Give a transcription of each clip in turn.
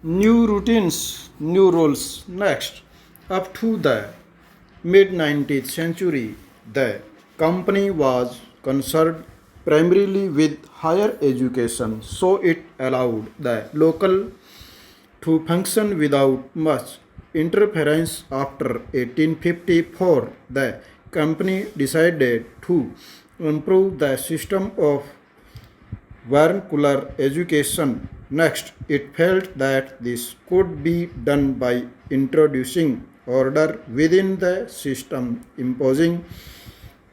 New routines, new rules. Next, up to the mid 19th century, the company was concerned primarily with higher education, so it allowed the local to function without much interference. After 1854, the company decided to improve the system of vernacular education. Next, it felt that this could be done by introducing order within the system, imposing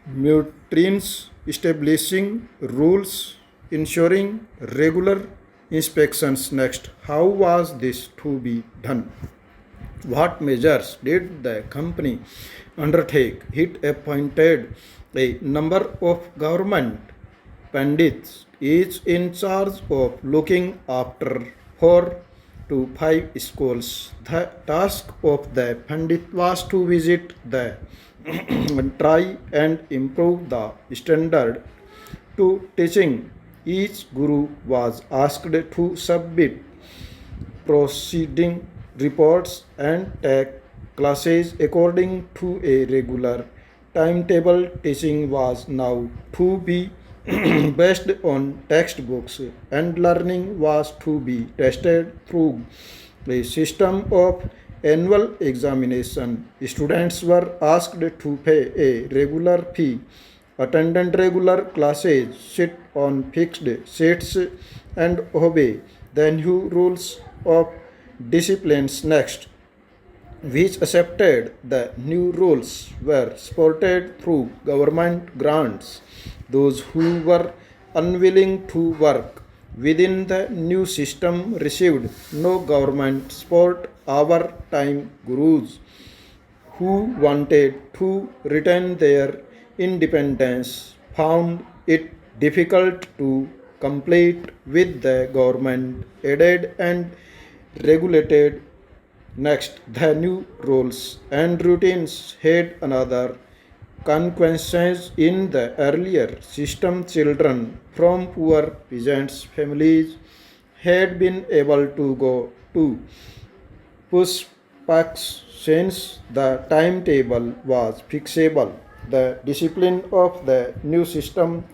nutrients, establishing rules, ensuring regular inspections. Next, how was this to be done? What measures did the company undertake? It appointed a number of government pandits, each in charge of looking after 4 to 5 schools. The task of the pandit was to visit the try and improve the standard to teaching. Each guru was asked to submit proceeding reports and take classes according to a regular timetable. Teaching was now to be based on textbooks, and learning was to be tested through a system of annual examination. Students were asked to pay a regular fee, attend regular classes, sit on fixed seats, and obey the new rules of disciplines. Next, which accepted the new rules were supported through government grants. Those who were unwilling to work within the new system received no government support. Our time gurus who wanted to retain their independence found it difficult to compete with the government aided and regulated. Next, the new rules and routines had another consequences. In the earlier system. Children from poor peasants' families had been able to go to pushbacks since the timetable was fixable. The discipline of the new system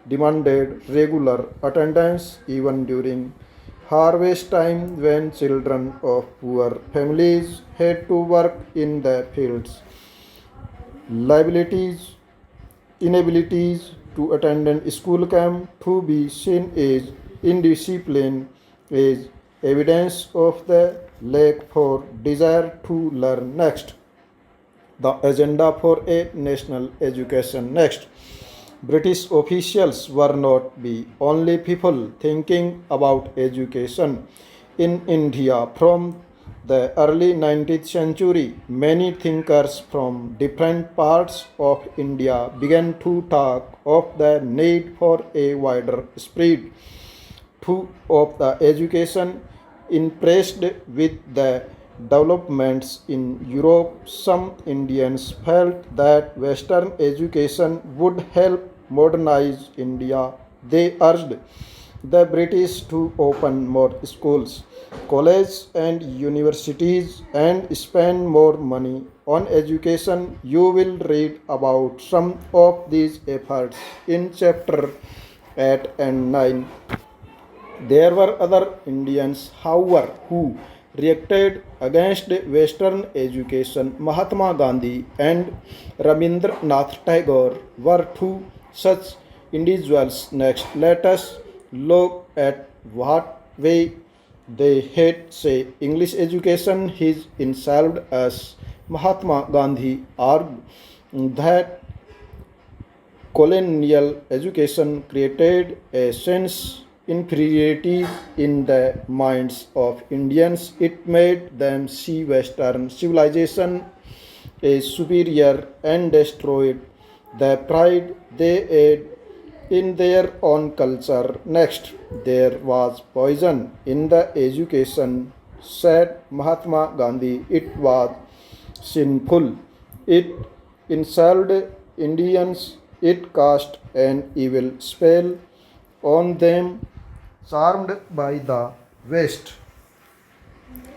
demanded regular attendance even during harvest time when children of poor families had to work in the fields. Liabilities, inabilities to attend a school camp to be seen as indiscipline is evidence of the lack for desire to learn. Next, the agenda for a national education. Next, British officials were not the only people thinking about education in India. From the early 19th century, many thinkers from different parts of India began to talk of the need for a wider spread of the education. Impressed with the developments in Europe, some Indians felt that Western education would help modernize India. They urged the British to open more schools, colleges, and universities and spend more money on education. You will read about some of these efforts in chapter 8 and 9. There were other Indians, however, who reacted against Western education. Mahatma Gandhi and Rabindranath Tagore were two such individuals. Next, let us look at what way they had say English education is involved as Mahatma Gandhi argued that colonial education created a sense inferiority in the minds of Indians. It made them see Western civilization as superior and destroyed the pride they had in their own culture. Next, there was poison in the education, said Mahatma Gandhi. It was sinful. It insulted Indians. It cast an evil spell on them. Charmed by the West,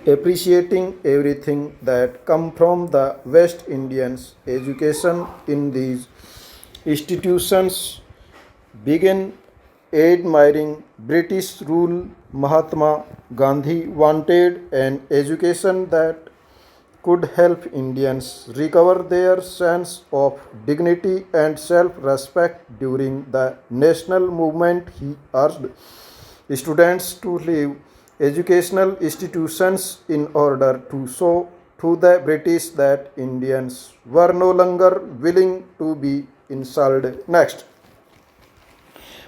appreciating everything that come from the West Indians. Education in these institutions began admiring British rule. Mahatma Gandhi wanted an education that could help Indians recover their sense of dignity and self respect during the national movement. He urged students to leave educational institutions in order to show to the British that Indians were no longer willing to be insulted. Next,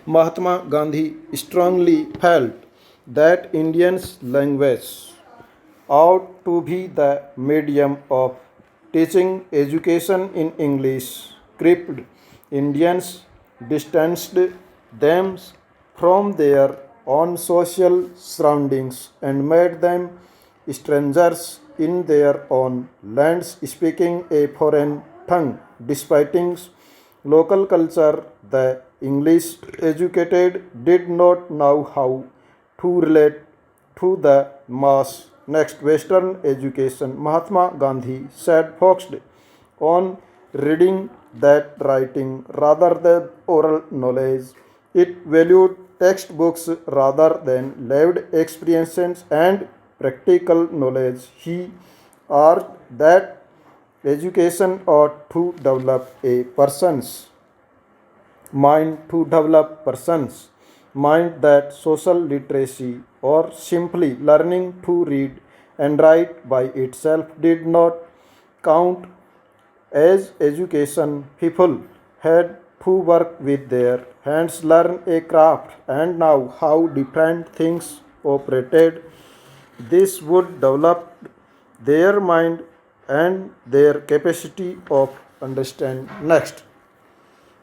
Mahatma Gandhi strongly felt that Indians' language ought to be the medium of teaching education in English. Crippled Indians distanced them from their own social surroundings and made them strangers in their own lands speaking a foreign tongue. Despite local culture, the English educated did not know how to relate to the mass. Next, Western education. Mahatma Gandhi said focused on reading that writing rather than oral knowledge. It valued textbooks rather than lived experiences and practical knowledge. He argued that education ought to develop a person's persons mind, that social literacy or simply learning to read and write by itself did not count as education. People had to work with their hands, learn a craft, and know how different things operated. This would develop their mind and their capacity of understand. Next,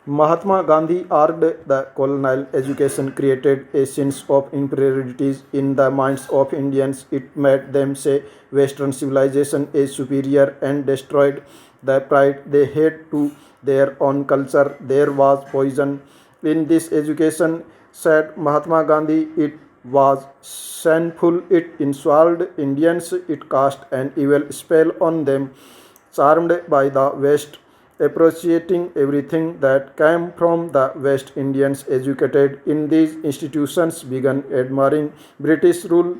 Mahatma Gandhi argued that colonial education created a sense of inferiority in the minds of Indians. It made them say Western civilization is superior and destroyed the pride they had to their own culture. There was poison in this education, said Mahatma Gandhi. It was sinful. It insulted Indians. It cast an evil spell on them. Charmed by the West, appreciating everything that came from the West, Indians educated in these institutions began admiring British rule.